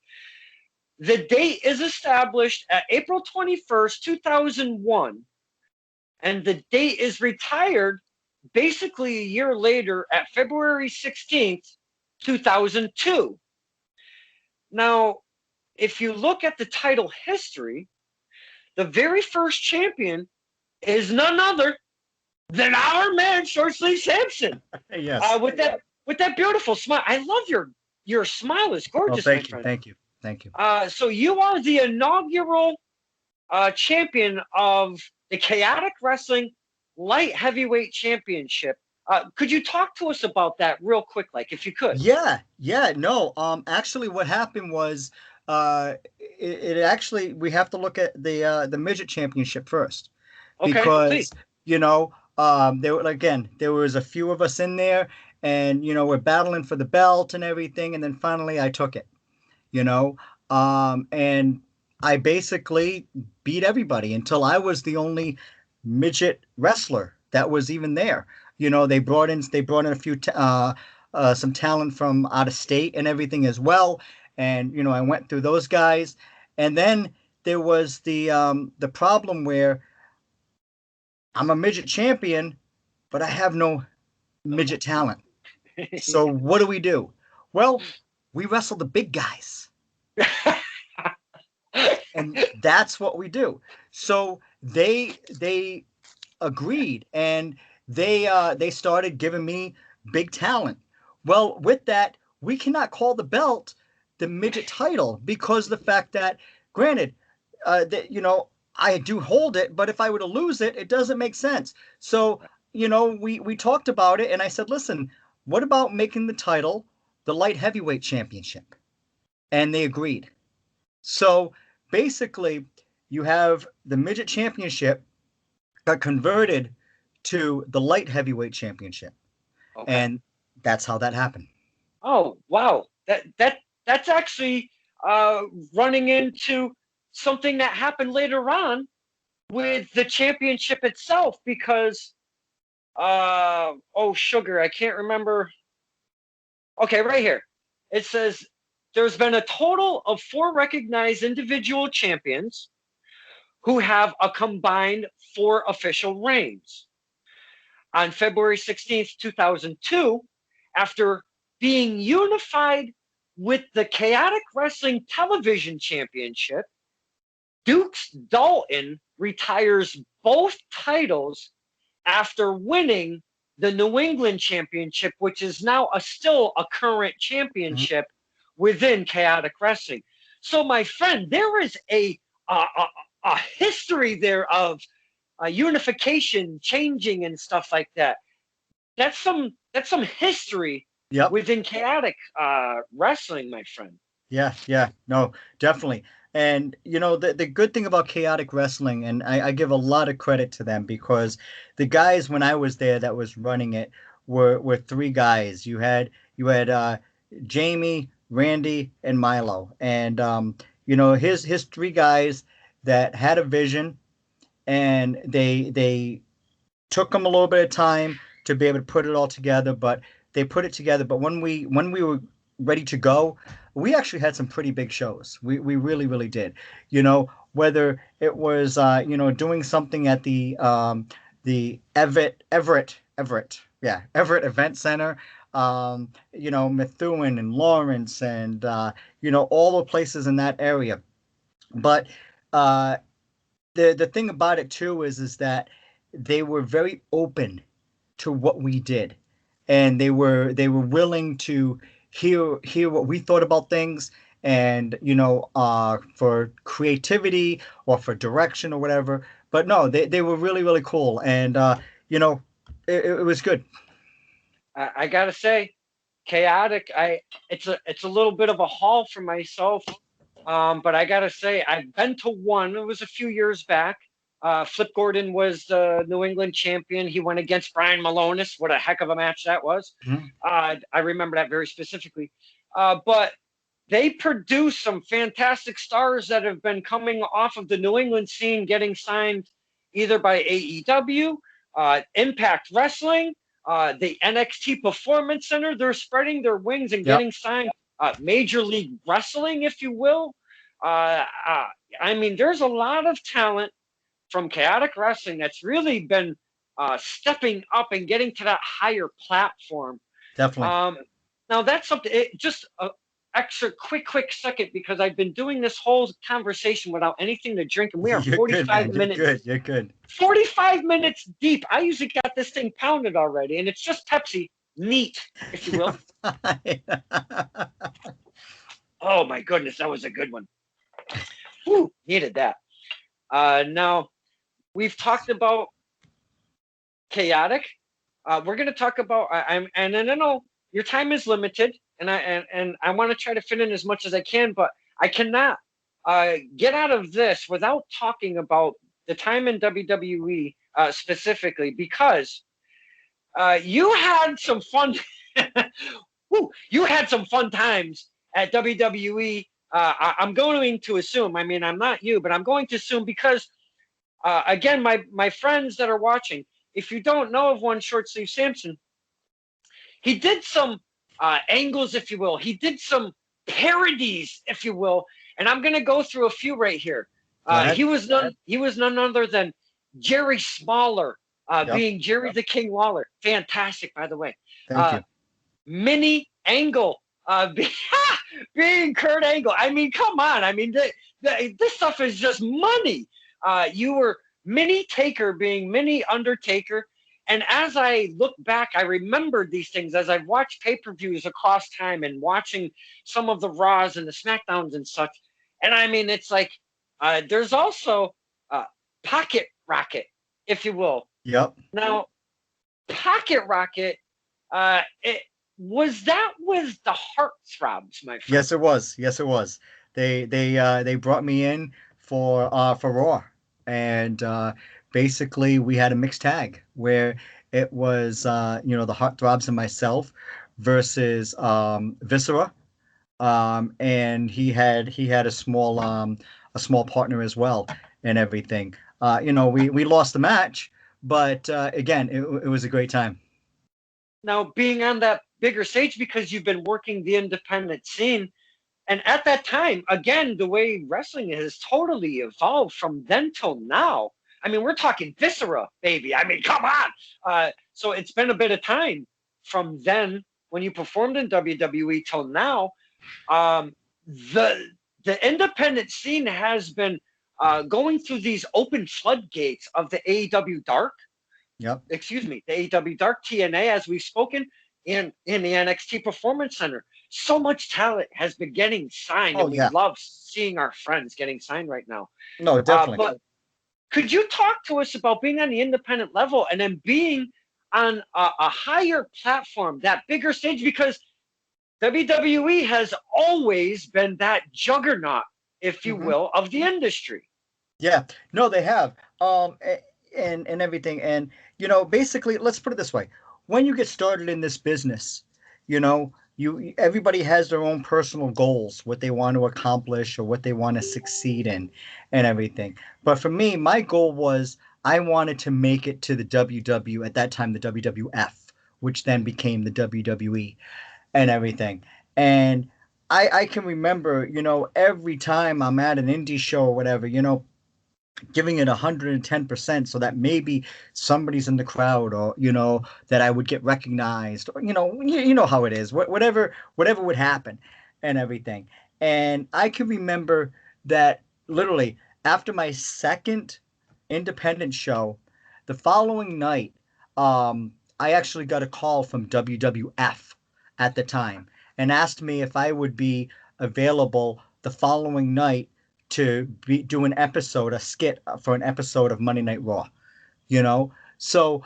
the date is established at April 21st, 2001, and the date is retired basically a year later at February 16th, 2002. Now, if you look at the title history, the very first champion is none other than our man, Short Sleeve Samson. Yes. With that beautiful smile. I love your smile is Well, gorgeous, my thank you, friend. thank you, thank you. So you are the inaugural champion of the Chaotic Wrestling Light Heavyweight Championship. Could you talk to us about that real quick, like if you could? Yeah, yeah, no. Actually, what happened was, it actually we have to look at the midget championship first Okay, please. because there was a few of us in there, and we're battling for the belt and everything, and then finally I took it. You know, and I basically beat everybody until I was the only midget wrestler that was even there. They brought in a few some talent from out of state and everything as well, and I went through those guys, and then there was the problem where I'm a midget champion, but I have no midget talent. So what do? Well, we wrestle the big guys. And that's what we do. So they agreed, and they started giving me big talent. Well, with that, we cannot call the belt the midget title because the fact that, granted, that I do hold it, but if I were to lose it, it doesn't make sense. So we talked about it, and I said, listen, what about making the title the light heavyweight championship? And they agreed. So basically, you have the midget championship got converted to the light heavyweight championship, Okay. and that's how that happened. Oh wow, that's actually uh, running into something that happened later on with the championship itself because oh sugar, I can't remember. Okay, right here. It says there's been a total of 4 recognized individual champions who have a combined 4 official reigns. On February 16th, 2002, after being unified with the Chaotic Wrestling Television Championship, Dukes Dalton retires both titles after winning the New England Championship, which is now still a current Mhm. championship within Chaotic Wrestling. So, my friend, there is a history there of unification, changing, and stuff like that. That's some history Yep. within Chaotic Wrestling, my friend. Yeah. Yeah. No, definitely. And the good thing about chaotic wrestling, and I give a lot of credit to them because the guys when I was there that was running it were three guys. You had Jamie, Randy, and Milo, and his three guys that had a vision, and they took them a little bit of time to be able to put it all together, but they put it together. But when we were ready to go, we actually had some pretty big shows. We really really did. Whether it was doing something at the Everett Event Center, Methuen and Lawrence, and all the places in that area. But uh, the thing about it too is that they were very open to what we did, and they were willing to hear what we thought about things, and for creativity or for direction or whatever. But no, they were really really cool, and you know, it was good. I gotta say, chaotic. It's a little bit of a haul for myself. But I gotta say, I've been to one. It was a few years back. Flip Gordon was the New England champion. He went against Brian Malonis. What a heck of a match that was. Mhm. I remember that very specifically. But they produce some fantastic stars that have been coming off of the New England scene, getting signed either by AEW, Impact Wrestling, the NXT Performance Center. They're spreading their wings and Yep, getting signed. Major League Wrestling, if you will. Uh, uh, I mean, there's a lot of talent from Chaotic Wrestling that's really been stepping up and getting to that higher platform. definitely. Um, Now that's something. Just a extra quick second because I've been doing this whole conversation without anything to drink, and we are You're good, 45 man. You're minutes. good. You're good. 45 minutes deep. I usually got this thing pounded already, and it's just Pepsi, neat, if you will. Oh my goodness, that was a good one. Whew, needed that. Now we've talked about chaotic. We're going to talk about. And I know your time is limited, and I want to try to fit in as much as I can, but I cannot get out of this without talking about the time in WWE specifically because you had some fun. Woo, you had some fun times at WWE. I'm going to assume. I mean, I'm not you, but I'm going to assume because again, my friends that are watching, if you don't know of one short sleeve Samson, he did some angles, if you will. He did some parodies, if you will, and I'm going to go through a few right here. Go ahead. He was none other than Jerry Smaller, Yep. being Jerry the King Lawler. Fantastic, by the way. Thank Uh, you. Mini Angle, being Kurt Angle. I mean, come on. I mean, this stuff is just money. You were Mini Taker being Mini Undertaker. And as I look back, I remembered these things as I've watched pay-per-views across time and watching some of the Raws and the SmackDowns and such. And I mean, it's like there's also uh, Pocket Rocket, if you will. Yep. Now, Pocket Rocket, it was that was the Heartthrobs, my friend. Yes, it was. Yes, it was. They brought me in for Raw, and basically we had a mixed tag where it was the Heartthrobs and myself versus Viscera, and he had a small partner as well and everything. We lost the match, but again, it was a great time. Now, being on that bigger stage because you've been working the independent scene, and at that time, again, the way wrestling has totally evolved from then till now. I mean, we're talking viscera, baby. I mean, come on. So it's been a bit of time from then when you performed in WWE till now. Um, the the independent scene has been going through these open floodgates of the AEW Dark, Yep. excuse me, the AEW Dark TNA, as we've spoken, in the NXT Performance Center. So much talent has been getting signed, Oh and we yeah. love seeing our friends getting signed right now. No, definitely. But could you talk to us about being on the independent level and then being on a higher platform, that bigger stage? Because WWE has always been that juggernaut, if you Hmm. will, of the industry. Yeah, no, they have. And everything. And, basically, let's put it this way. When you get started in this business, everybody has their own personal goals, what they want to accomplish or what they want to succeed in and everything. But for me, my goal was I wanted to make it to the WW at that time, the WWF, which then became the WWE and everything. And I can remember, every time I'm at an indie show or whatever, giving it 110% so that maybe somebody's in the crowd or that I would get recognized or you know how it is, whatever would happen and everything. And I can remember that literally after my second independent show the following night, I actually got a call from WWF at the time and asked me if I would be available the following night to do an episode, a skit for an episode of Monday Night Raw. You know, so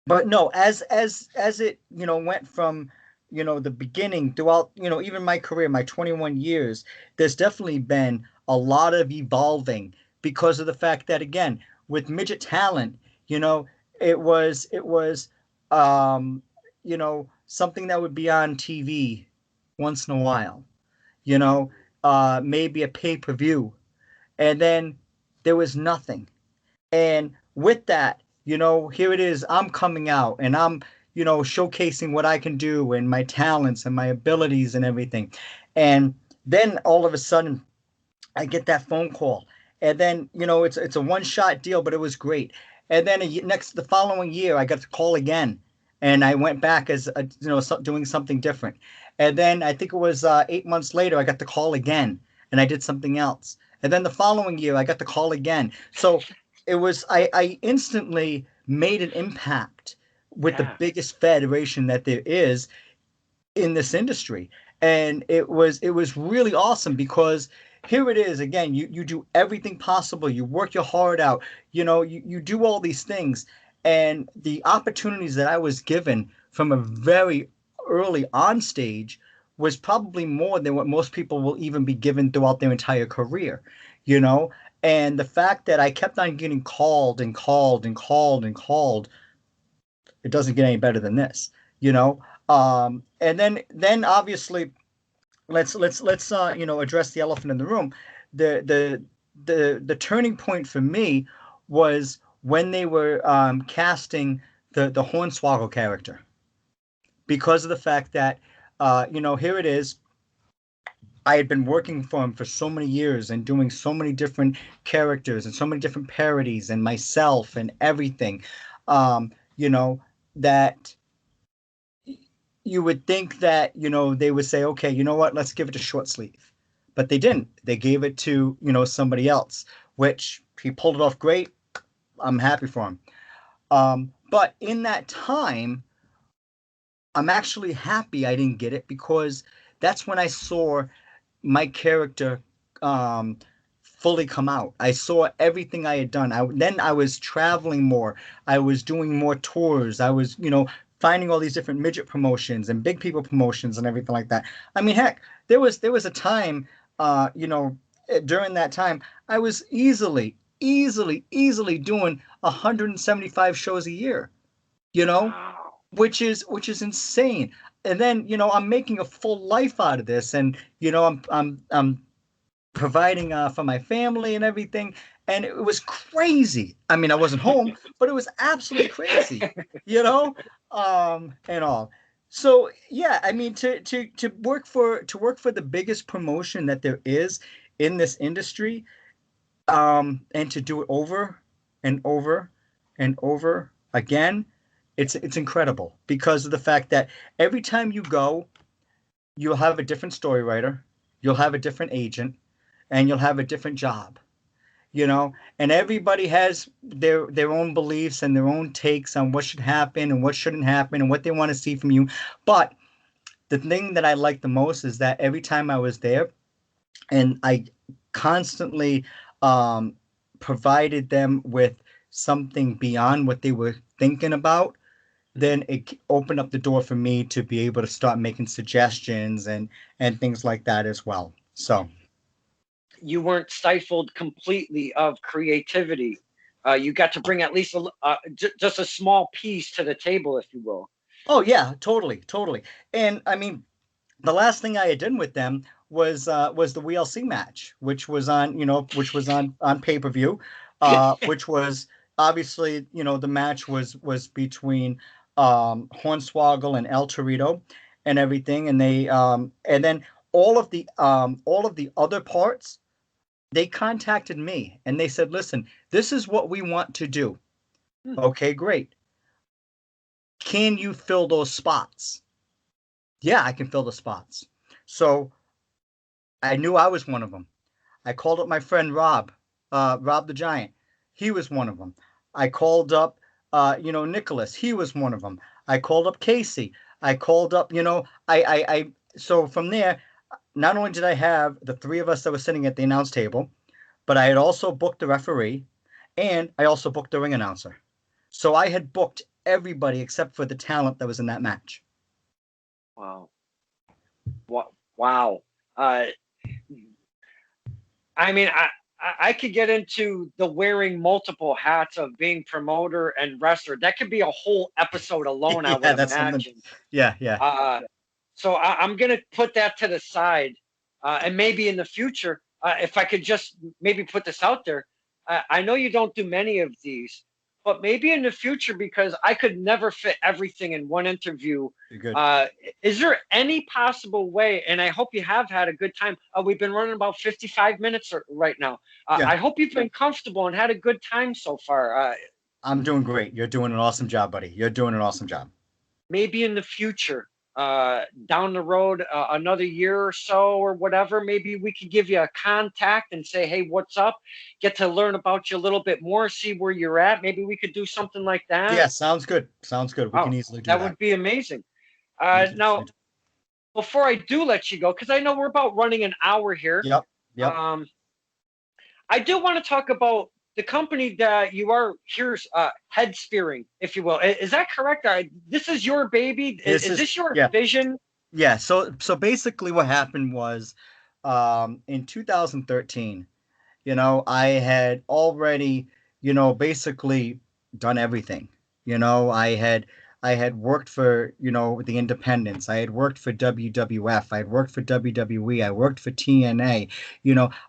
but no, as it went from the beginning throughout even my career, my 21 years, there's definitely been a lot of evolving because of the fact that, again, with midget talent, you know it was something that would be on TV once in a while, you know maybe a pay-per-view, and then there was nothing. And with that, here it is. I'm coming out and I'm, showcasing what I can do and my talents and my abilities and everything. And then all of a sudden, I get that phone call, and then it's a one shot deal, but it was great. And then the following year, I got the call again, and I went back as doing something different. And then I think it was 8 months later, I got the call again, and I did something else. And then the following year, I got the call again. So it was I instantly made an impact with the Yeah. biggest federation that there is in this industry. And it was really awesome because here it is again. You do everything possible. You work your heart out. You do all these things, and the opportunities that I was given from a very early on stage was probably more than what most people will even be given throughout their entire career. you know and the fact that I kept on getting called and called and called and called, it doesn't get any better than this. And then obviously, let's address the elephant in the room. The turning point for me was when they were casting the Hornswoggle character, because of the fact that here it is. I had been working for him for so many years and doing so many different characters and so many different parodies and myself and everything, um, you know, that you would think that, they would say, okay, you know what, let's give it to short sleeve. But they didn't. They gave it to, somebody else, which he pulled it off great. I'm happy for him. But in that time, I'm actually happy I didn't get it, because that's when I saw my character um, fully come out. I saw everything I had done. Then I was traveling more. I was doing more tours. I was, finding all these different midget promotions and big people promotions and everything like that. I mean, heck, there was a time, during that time, I was easily doing 175 shows a year. You know, Wow. which is insane. And then I'm making a full life out of this, and I'm providing for my family and everything, and it was crazy. I mean, I wasn't home, but it was absolutely crazy, you know, and all. So yeah, I mean, to work for the biggest promotion that there is in this industry, and to do it over and over and over again, it's incredible, because of the fact that every time you go, you'll have a different story writer, you'll have a different agent, and you'll have a different job. And everybody has their own beliefs and their own takes on what should happen and what shouldn't happen and what they want to see from you. But the thing that I like the most is that every time I was there, and I constantly um, provided them with something beyond what they were thinking about, then it opened up the door for me to be able to start making suggestions and things like that as well. So You weren't stifled completely of creativity. You got to bring at least just a small piece to the table, if you will. oh yeah, totally, totally. And I mean, the last thing I had done with them was the WLC match, which was on pay-per-view, which was obviously, the match was between Hornswoggle and El Torito and everything, and then all of the other parts, they contacted me and they said, listen, this is what we want to do. Hmm. Okay, great. Can you fill those spots? Yeah, I can fill the spots. So I knew I was one of them. I called up my friend Rob, Rob the Giant. He was one of them. I called up, Nicholas. He was one of them. I called up Casey. I called up, so from there, not only did I have the three of us that were sitting at the announce table, but I had also booked the referee, and I also booked the ring announcer. So I had booked everybody except for the talent that was in that match. Wow. Wow. Uh, I mean, I could get into the wearing multiple hats of being promoter and wrestler. That could be a whole episode alone, I would Yeah, that's something. imagine. Yeah, yeah. So I'm going to put that to the side. And maybe in the future, if I could just maybe put this out there, I know you don't do many of these, but maybe in the future, because I could never fit everything in one interview. You're good. Uh, is there any possible way, and I hope you have had a good time. We've been running about 55 minutes right now. Yeah, I hope you've been comfortable and had a good time so far. I'm doing great. You're doing an awesome job, buddy. You're doing an awesome job. Maybe in the future, down the road, another year or so or whatever, maybe we could give you a contact and say, hey, what's up? Get to learn about you a little bit more, see where you're at. Maybe we could do something like that. Yeah, sounds good. Sounds good. We Oh, can easily do that that. would be amazing. We can Now, easily do. before I do let you go, because I know we're about running an hour here, Yep, yep. um, I do want to talk about the company that you are here's head spearing, if you will. Is that correct? This is your baby. This Is is this your yeah, vision? yeah. So basically, what happened was, in 2013, I had already, basically done everything. I had worked for, the independents. I had worked for WWF. I had worked for WWE. I worked for TNA.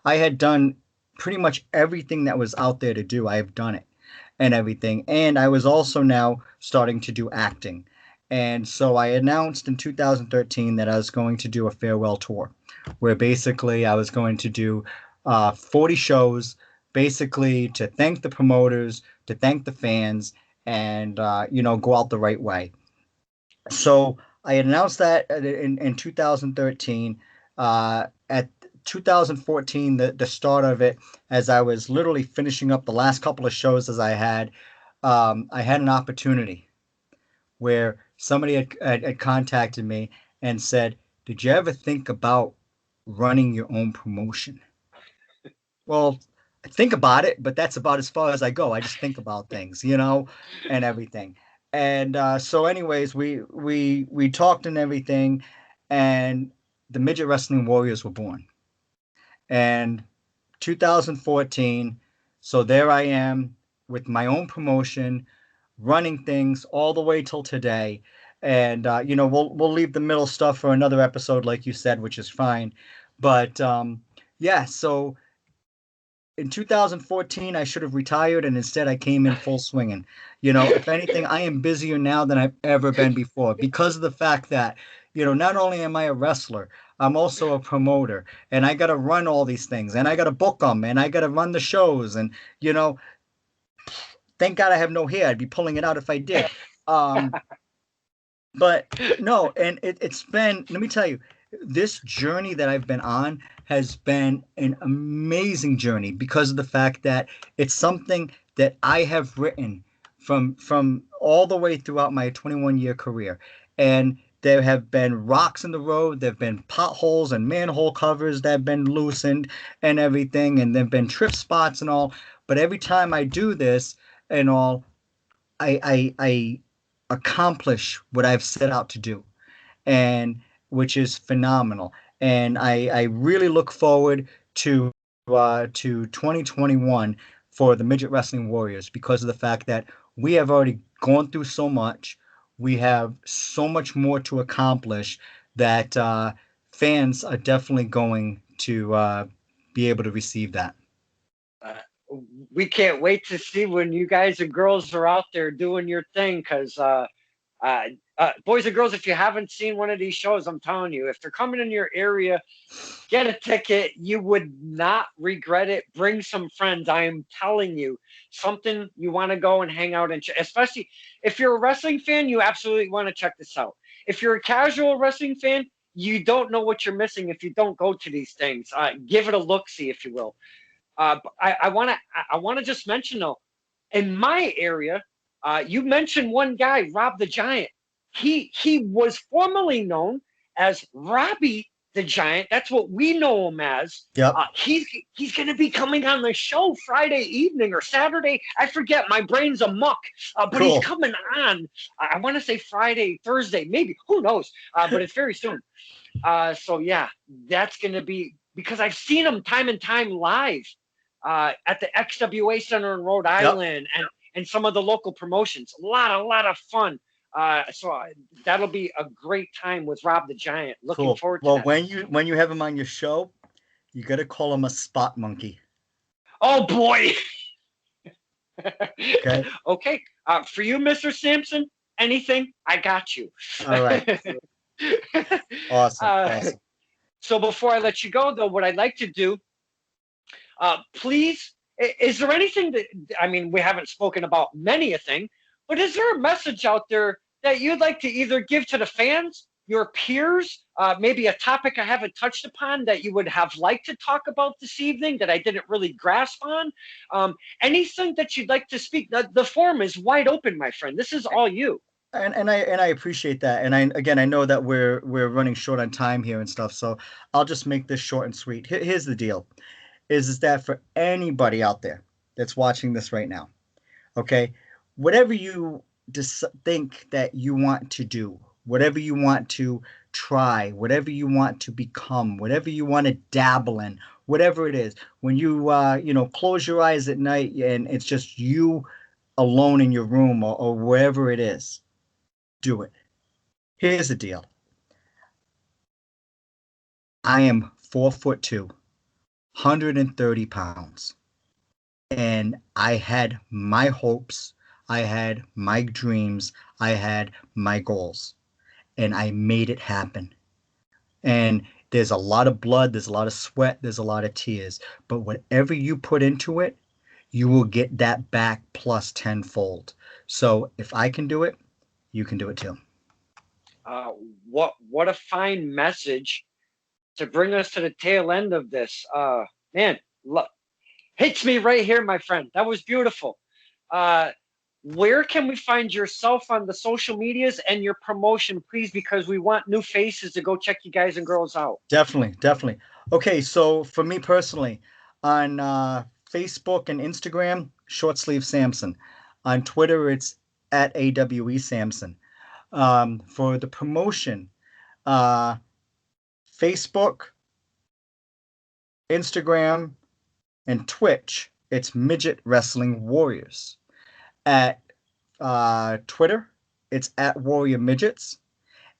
I had done pretty much everything that was out there to do. I have done it and everything. And I was also now starting to do acting. And so I announced in 2013 that I was going to do a farewell tour, where basically I was going to do 40 shows, basically to thank the promoters, to thank the fans, and go out the right way. So I had announced that in 2013. At 2014, the start of it, as I was literally finishing up the last couple of shows as I had an opportunity where somebody had contacted me and said, "Did you ever think about running your own promotion?" Well, I think about it, but that's about as far as I go. I just think about things, and everything. And so, anyways, we talked and everything, and the Midget Wrestling Warriors were born. And 2014, so there I am with my own promotion, running things all the way till today. And we'll leave the middle stuff for another episode, like you said, which is fine. But yeah, so in 2014, I should have retired, and instead I came in full swinging. If anything, I am busier now than I've ever been before because of the fact that, not only am I a wrestler, I'm also a promoter, and I got to run all these things, and I got to book them, and I got to run the shows, and, you know, thank God I have no hair. I'd be pulling it out if I did. Um, but no, and it's been, let me tell you, this journey that I've been on has been an amazing journey because of the fact that it's something that I have written from all the way throughout my 21-year career. And there have been rocks in the road, there have been potholes and manhole covers that have been loosened and everything, and there have been trip spots and all. But every time I do this and all, I accomplish what I've set out to do, and which is phenomenal. And I really look forward to 2021 for the Midget Wrestling Warriors because of the fact that we have already gone through so much. We have so much more to accomplish that fans are definitely going to be able to receive that. Uh, we can't wait to see when you guys and girls are out there doing your thing because uh, boys and girls, if you haven't seen one of these shows, I'm telling you, if they're coming in your area, get a ticket. You would not regret it. Bring some friends. I am telling you, something you want to go and hang out and especially if you're a wrestling fan, you absolutely want to check this out. If you're a casual wrestling fan, you don't know what you're missing if you don't go to these things. Give it a look, see if you will. I want to just mention though, in my area, you mentioned one guy, Rob the Giant. He was formerly known as Robbie the Giant. That's what we know him as. Yep. He's going to be coming on the show Friday evening or Saturday. I forget. My brain's a muck. But he's Cool. coming on. I want to say Friday, Thursday, maybe. Who knows? But it's very soon. So yeah, that's going to be, because I've seen him time and time live at the XWA Center in Rhode Island and some of the local promotions. A lot of fun. So that'll be a great time with Rob the Giant. Looking forward to that. Well, when you have him on your show, you got to call him a spot monkey. Oh boy. Okay. Okay. For you, Mr. Sampson, anything, I got you. All right. Awesome. So before I let you go, though, what I'd like to do, please, is there anything that, I mean, we haven't spoken about many a thing, but is there a message out there that you'd like to either give to the fans, your peers, maybe a topic I haven't touched upon that you would have liked to talk about this evening that I didn't really grasp on? Anything that you'd like to speak? The forum is wide open, my friend. This is all you. And I appreciate that. And I know that we're running short on time here and stuff, so I'll just make this short and sweet. Here's the deal. Is that for anybody out there that's watching this right now, okay? Whatever you think that you want to do, whatever you want to try, whatever you want to become, whatever you want to dabble in, whatever it is, when you close your eyes at night and it's just you alone in your room or wherever it is, do it. Here's the deal. I am 4'2", 130 pounds, and I had my hopes, I had my dreams, I had my goals, and I made it happen. And there's a lot of blood, there's a lot of sweat, there's a lot of tears, but whatever you put into it, you will get that back plus tenfold. So if I can do it, you can do it too. What a fine message to bring us to the tail end of this. Man, hits me right here, my friend. That was beautiful. Where can we find yourself on the social medias and your promotion, please? Because we want new faces to go check you guys and girls out. Definitely. Okay, so for me personally, on Facebook and Instagram, Short Sleeve Samson. On Twitter, it's at AWE Samson. For the promotion, Facebook, Instagram, and Twitch, it's Midget Wrestling Warriors. At Twitter, it's at Warrior Midgets.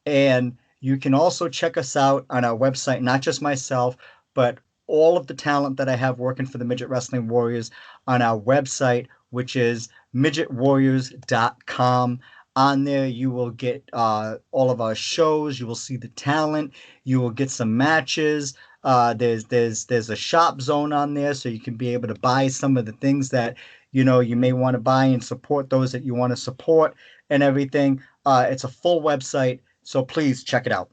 And you can also check us out on our website, not just myself, but all of the talent that I have working for the Midget Wrestling Warriors on our website, which is midgetwarriors.com. On there, you will get all of our shows. You will see the talent. You will get some matches. There's a shop zone on there, so you can be able to buy some of the things that you may want to buy and support those that you want to support and everything. It's a full website, so please check it out.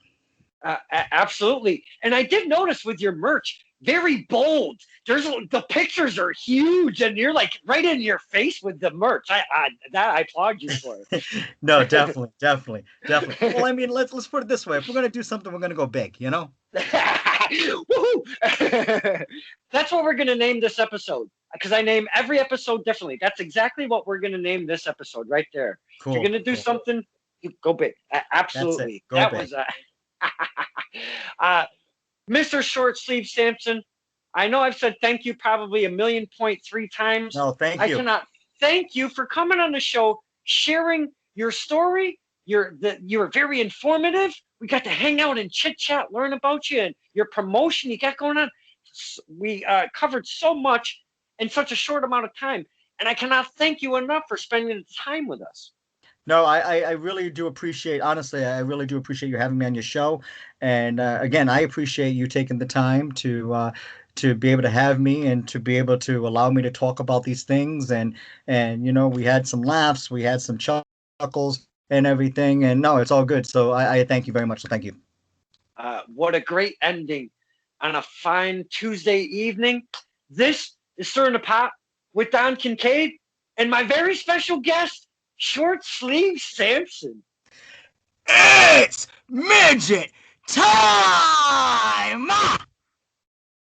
Absolutely. And I did notice with your merch, very bold. The pictures are huge, and you're like right in your face with the merch. I applaud you for it. No, definitely. Well, I mean, let's put it this way: if we're gonna do something, we're gonna go big, Woohoo! That's what we're gonna name this episode, because I name every episode differently. That's exactly what we're gonna name this episode right there. Cool. If you're gonna do something, you go big. Absolutely. Go big. Was Mr. Short Sleeve Samson, I know I've said thank you probably 1,000,000.3 times. No, thank you. I cannot thank you for coming on the show, sharing your story. You were very informative. We got to hang out and chit chat, learn about you and your promotion you got going on. We covered so much in such a short amount of time, and I cannot thank you enough for spending the time with us. No, I really do appreciate, honestly, I really do appreciate you having me on your show. And again, I appreciate you taking the time to be able to have me and to be able to allow me to talk about these things. And we had some laughs, we had some chuckles and everything. And no, it's all good. So I thank you very much. So thank you. What a great ending on a fine Tuesday evening. This is Stir in the Pot with Don Kincaid and my very special guest, Short Sleeve Samson. It's Midget time.